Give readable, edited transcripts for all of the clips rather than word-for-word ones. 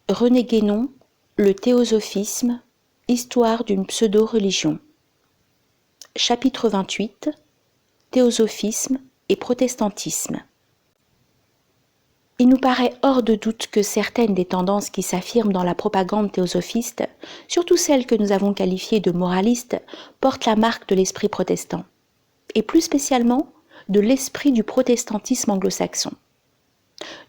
René Guénon, Le théosophisme, histoire d'une pseudo-religion. Chapitre 28, Théosophisme et protestantisme. Il nous paraît hors de doute que certaines des tendances qui s'affirment dans la propagande théosophiste, surtout celles que nous avons qualifiées de moralistes, portent la marque de l'esprit protestant, et plus spécialement de l'esprit du protestantisme anglo-saxon.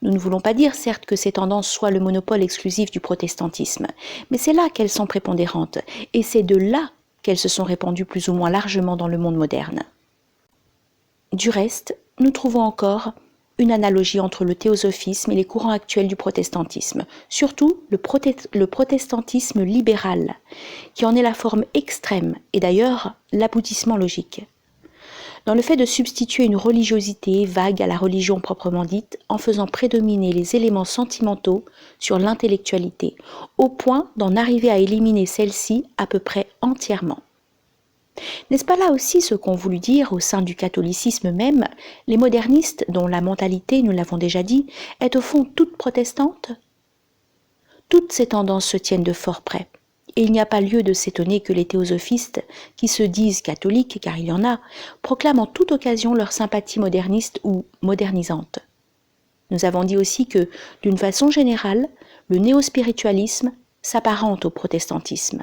Nous ne voulons pas dire, certes, que ces tendances soient le monopole exclusif du protestantisme, mais c'est là qu'elles sont prépondérantes, et c'est de là qu'elles se sont répandues plus ou moins largement dans le monde moderne. Du reste, nous trouvons encore une analogie entre le théosophisme et les courants actuels du protestantisme, surtout le protestantisme libéral, qui en est la forme extrême et d'ailleurs l'aboutissement logique. Dans le fait de substituer une religiosité vague à la religion proprement dite, en faisant prédominer les éléments sentimentaux sur l'intellectualité, au point d'en arriver à éliminer celle-ci à peu près entièrement. N'est-ce pas là aussi ce qu'ont voulu dire au sein du catholicisme même les modernistes dont la mentalité, nous l'avons déjà dit, est au fond toute protestante ? Toutes ces tendances se tiennent de fort près. Et il n'y a pas lieu de s'étonner que les théosophistes, qui se disent catholiques, car il y en a, proclament en toute occasion leur sympathie moderniste ou modernisante. Nous avons dit aussi que, d'une façon générale, le néospiritualisme s'apparente au protestantisme.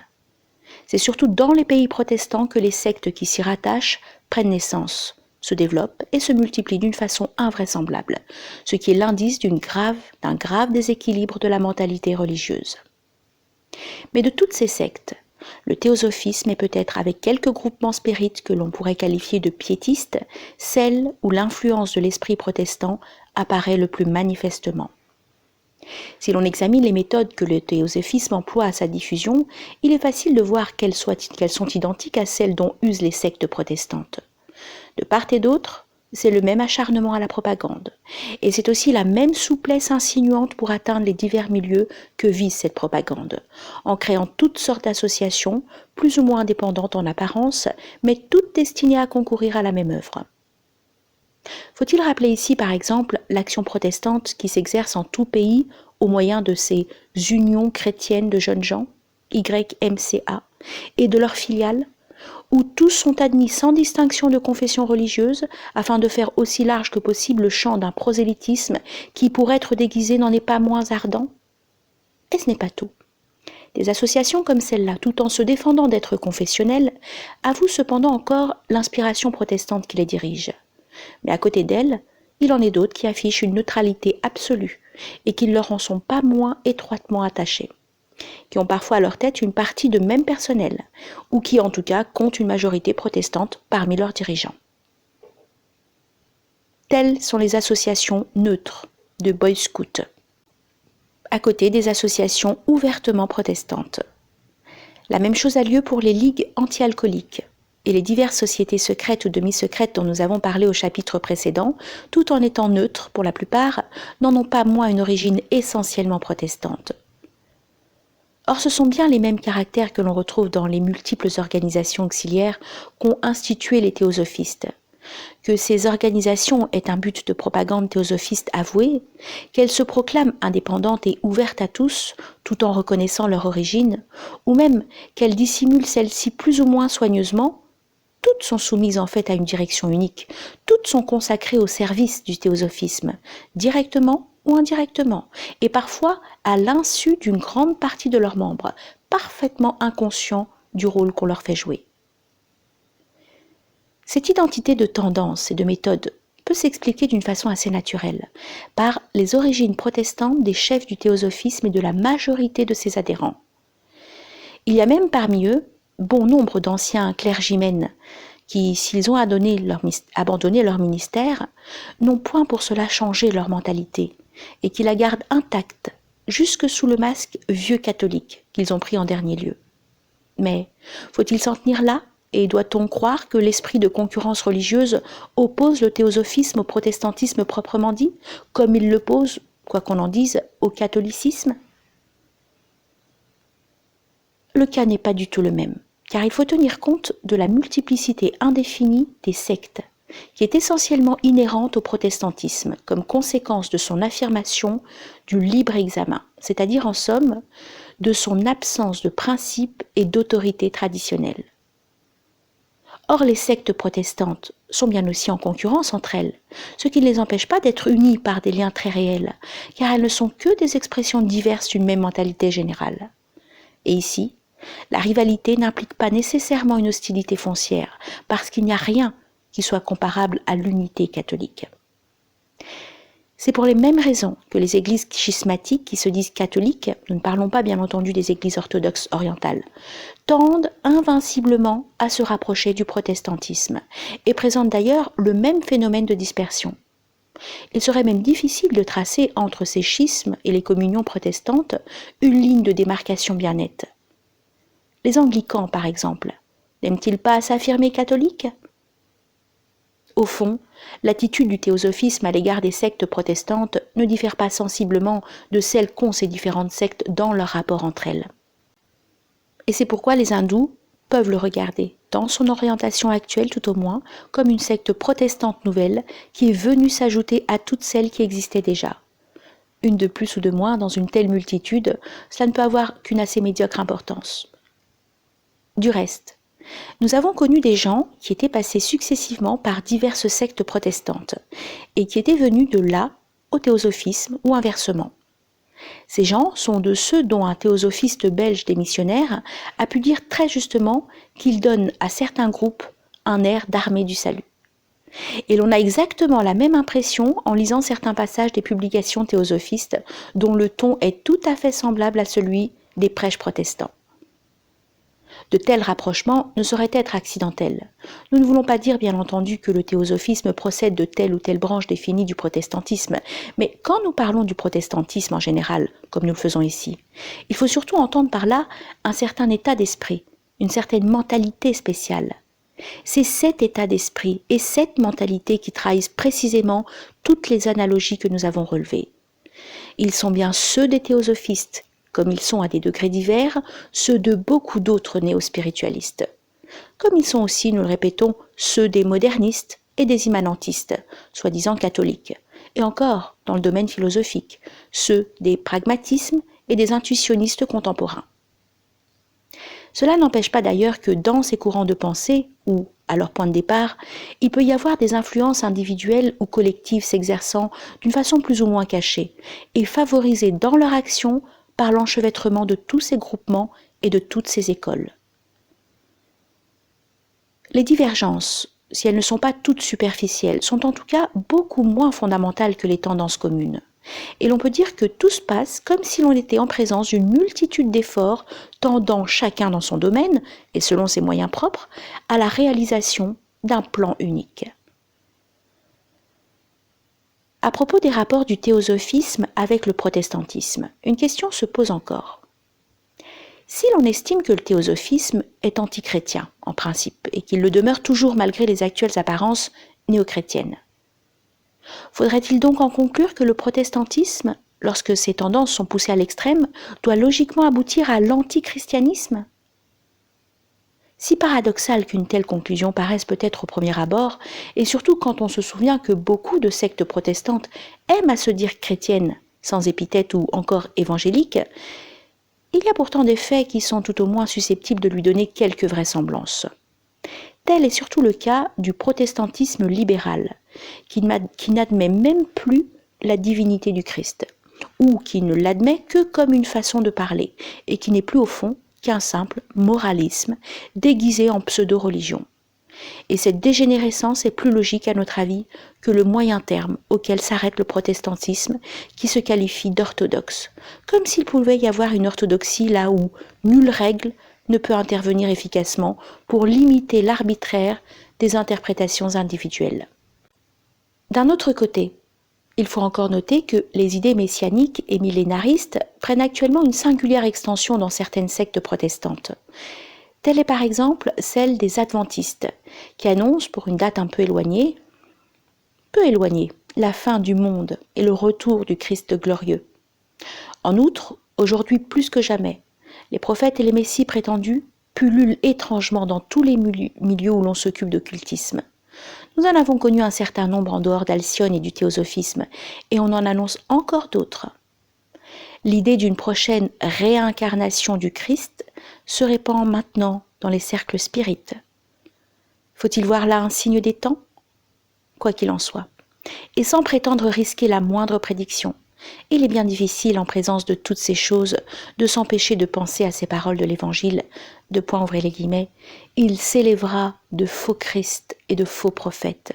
C'est surtout dans les pays protestants que les sectes qui s'y rattachent prennent naissance, se développent et se multiplient d'une façon invraisemblable, ce qui est l'indice d'un grave déséquilibre de la mentalité religieuse. Mais de toutes ces sectes, le théosophisme est peut-être, avec quelques groupements spirites que l'on pourrait qualifier de piétistes, celle où l'influence de l'esprit protestant apparaît le plus manifestement. Si l'on examine les méthodes que le théosophisme emploie à sa diffusion, il est facile de voir qu'elles sont identiques à celles dont usent les sectes protestantes. De part et d'autre, c'est le même acharnement à la propagande, et c'est aussi la même souplesse insinuante pour atteindre les divers milieux que vise cette propagande, en créant toutes sortes d'associations, plus ou moins indépendantes en apparence, mais toutes destinées à concourir à la même œuvre. Faut-il rappeler ici, par exemple, l'action protestante qui s'exerce en tout pays au moyen de ces unions chrétiennes de jeunes gens, YMCA, et de leurs filiales, où tous sont admis sans distinction de confession religieuse, afin de faire aussi large que possible le champ d'un prosélytisme qui, pour être déguisé, n'en est pas moins ardent ? Et ce n'est pas tout. Des associations comme celle-là, tout en se défendant d'être confessionnelles, avouent cependant encore l'inspiration protestante qui les dirige. Mais à côté d'elles, il en est d'autres qui affichent une neutralité absolue et qui ne leur en sont pas moins étroitement attachés, qui ont parfois à leur tête une partie de même personnel, ou qui en tout cas comptent une majorité protestante parmi leurs dirigeants. Telles sont les associations neutres de Boy Scouts, à côté des associations ouvertement protestantes. La même chose a lieu pour les ligues anti-alcooliques et les diverses sociétés secrètes ou demi-secrètes dont nous avons parlé au chapitre précédent, tout en étant neutres pour la plupart, n'en ont pas moins une origine essentiellement protestante. Or, ce sont bien les mêmes caractères que l'on retrouve dans les multiples organisations auxiliaires qu'ont instituées les théosophistes. Que ces organisations aient un but de propagande théosophiste avoué, qu'elles se proclament indépendantes et ouvertes à tous, tout en reconnaissant leur origine, ou même qu'elles dissimulent celle-ci plus ou moins soigneusement, toutes sont soumises en fait à une direction unique, toutes sont consacrées au service du théosophisme, directement ou indirectement, et parfois à l'insu d'une grande partie de leurs membres, parfaitement inconscients du rôle qu'on leur fait jouer. Cette identité de tendance et de méthode peut s'expliquer d'une façon assez naturelle, par les origines protestantes des chefs du théosophisme et de la majorité de ses adhérents. Il y a même parmi eux bon nombre d'anciens clergimènes qui, s'ils ont abandonné leur ministère, n'ont point pour cela changé leur mentalité et qui la gardent intacte jusque sous le masque vieux catholique qu'ils ont pris en dernier lieu. Mais faut-il s'en tenir là ? Et doit-on croire que l'esprit de concurrence religieuse oppose le théosophisme au protestantisme proprement dit, comme il l'oppose, quoi qu'on en dise, au catholicisme ? Le cas n'est pas du tout le même, car il faut tenir compte de la multiplicité indéfinie des sectes, qui est essentiellement inhérente au protestantisme, comme conséquence de son affirmation du libre examen, c'est-à-dire en somme, de son absence de principe et d'autorité traditionnelle. Or, les sectes protestantes sont bien aussi en concurrence entre elles, ce qui ne les empêche pas d'être unies par des liens très réels, car elles ne sont que des expressions diverses d'une même mentalité générale. Et ici, la rivalité n'implique pas nécessairement une hostilité foncière, parce qu'il n'y a rien qui soit comparable à l'unité catholique. C'est pour les mêmes raisons que les églises schismatiques qui se disent catholiques, nous ne parlons pas bien entendu des églises orthodoxes orientales, tendent invinciblement à se rapprocher du protestantisme et présentent d'ailleurs le même phénomène de dispersion. Il serait même difficile de tracer entre ces schismes et les communions protestantes une ligne de démarcation bien nette. Les anglicans, par exemple, n'aiment-ils pas s'affirmer catholiques ? Au fond, l'attitude du théosophisme à l'égard des sectes protestantes ne diffère pas sensiblement de celle qu'ont ces différentes sectes dans leur rapport entre elles. Et c'est pourquoi les hindous peuvent le regarder, dans son orientation actuelle tout au moins, comme une secte protestante nouvelle qui est venue s'ajouter à toutes celles qui existaient déjà. Une de plus ou de moins dans une telle multitude, cela ne peut avoir qu'une assez médiocre importance. Du reste, nous avons connu des gens qui étaient passés successivement par diverses sectes protestantes et qui étaient venus de là au théosophisme ou inversement. Ces gens sont de ceux dont un théosophiste belge démissionnaire a pu dire très justement qu'ils donnent à certains groupes un air d'armée du salut. Et l'on a exactement la même impression en lisant certains passages des publications théosophistes dont le ton est tout à fait semblable à celui des prêches protestants. De tels rapprochements ne sauraient être accidentels. Nous ne voulons pas dire, bien entendu, que le théosophisme procède de telle ou telle branche définie du protestantisme, mais quand nous parlons du protestantisme en général, comme nous le faisons ici, il faut surtout entendre par là un certain état d'esprit, une certaine mentalité spéciale. C'est cet état d'esprit et cette mentalité qui trahissent précisément toutes les analogies que nous avons relevées. Ils sont bien ceux des théosophistes, comme ils sont à des degrés divers, ceux de beaucoup d'autres néo-spiritualistes. Comme ils sont aussi, nous le répétons, ceux des modernistes et des immanentistes, soi-disant catholiques. Et encore, dans le domaine philosophique, ceux des pragmatismes et des intuitionnistes contemporains. Cela n'empêche pas d'ailleurs que dans ces courants de pensée, ou à leur point de départ, il peut y avoir des influences individuelles ou collectives s'exerçant d'une façon plus ou moins cachée, et favorisées dans leur action par l'enchevêtrement de tous ces groupements et de toutes ces écoles. Les divergences, si elles ne sont pas toutes superficielles, sont en tout cas beaucoup moins fondamentales que les tendances communes. Et l'on peut dire que tout se passe comme si l'on était en présence d'une multitude d'efforts tendant chacun dans son domaine, et selon ses moyens propres, à la réalisation d'un plan unique. À propos des rapports du théosophisme avec le protestantisme, une question se pose encore. Si l'on estime que le théosophisme est antichrétien, en principe, et qu'il le demeure toujours malgré les actuelles apparences néo-chrétiennes, faudrait-il donc en conclure que le protestantisme, lorsque ces tendances sont poussées à l'extrême, doit logiquement aboutir à l'antichristianisme ? Si paradoxal qu'une telle conclusion paraisse peut-être au premier abord, et surtout quand on se souvient que beaucoup de sectes protestantes aiment à se dire chrétiennes, sans épithète ou encore évangéliques, il y a pourtant des faits qui sont tout au moins susceptibles de lui donner quelque vraisemblance. Tel est surtout le cas du protestantisme libéral, qui n'admet même plus la divinité du Christ, ou qui ne l'admet que comme une façon de parler, et qui n'est plus au fond qu'un simple moralisme déguisé en pseudo-religion. Et cette dégénérescence est plus logique à notre avis que le moyen terme auquel s'arrête le protestantisme qui se qualifie d'orthodoxe, comme s'il pouvait y avoir une orthodoxie là où nulle règle ne peut intervenir efficacement pour limiter l'arbitraire des interprétations individuelles. D'un autre côté, il faut encore noter que les idées messianiques et millénaristes prennent actuellement une singulière extension dans certaines sectes protestantes. Telle est par exemple celle des adventistes, qui annoncent pour une date un peu éloignée, la fin du monde et le retour du Christ glorieux. En outre, aujourd'hui plus que jamais, les prophètes et les messies prétendus pullulent étrangement dans tous les milieux où l'on s'occupe d'occultisme. Nous en avons connu un certain nombre en dehors d'Alcyone et du théosophisme, et on en annonce encore d'autres. L'idée d'une prochaine réincarnation du Christ se répand maintenant dans les cercles spirites. Faut-il voir là un signe des temps ? Quoi qu'il en soit, et sans prétendre risquer la moindre prédiction, il est bien difficile en présence de toutes ces choses de s'empêcher de penser à ces paroles de l'Évangile, de point ouvrez les guillemets, il s'élèvera de faux Christ et de faux prophètes,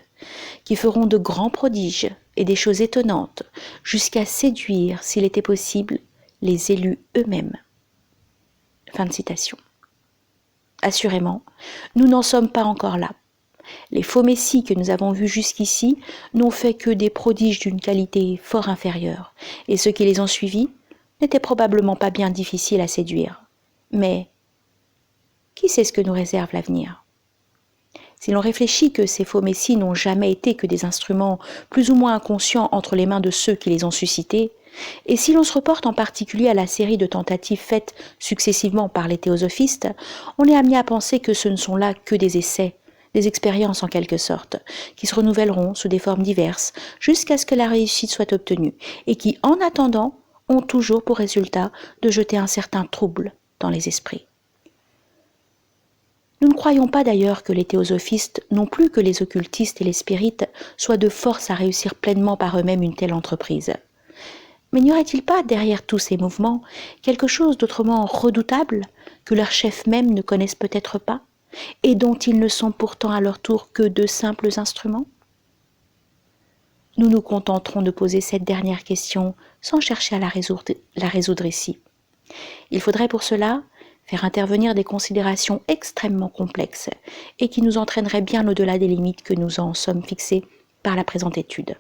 qui feront de grands prodiges et des choses étonnantes, jusqu'à séduire, s'il était possible, les élus eux-mêmes. Fin de citation. Assurément, nous n'en sommes pas encore là. Les faux messies que nous avons vus jusqu'ici n'ont fait que des prodiges d'une qualité fort inférieure, et ceux qui les ont suivis n'étaient probablement pas bien difficiles à séduire. Mais qui sait ce que nous réserve l'avenir ? Si l'on réfléchit que ces faux messies n'ont jamais été que des instruments plus ou moins inconscients entre les mains de ceux qui les ont suscités, et si l'on se reporte en particulier à la série de tentatives faites successivement par les théosophistes, on est amené à penser que ce ne sont là que des essais, des expériences en quelque sorte, qui se renouvelleront sous des formes diverses jusqu'à ce que la réussite soit obtenue, et qui, en attendant, ont toujours pour résultat de jeter un certain trouble dans les esprits. Nous ne croyons pas d'ailleurs que les théosophistes, non plus que les occultistes et les spirites, soient de force à réussir pleinement par eux-mêmes une telle entreprise. Mais n'y aurait-il pas, derrière tous ces mouvements, quelque chose d'autrement redoutable que leurs chefs mêmes ne connaissent peut-être pas, et dont ils ne sont pourtant à leur tour que de simples instruments ? Nous nous contenterons de poser cette dernière question sans chercher à la résoudre ici. Il faudrait pour cela faire intervenir des considérations extrêmement complexes et qui nous entraîneraient bien au-delà des limites que nous en sommes fixées par la présente étude.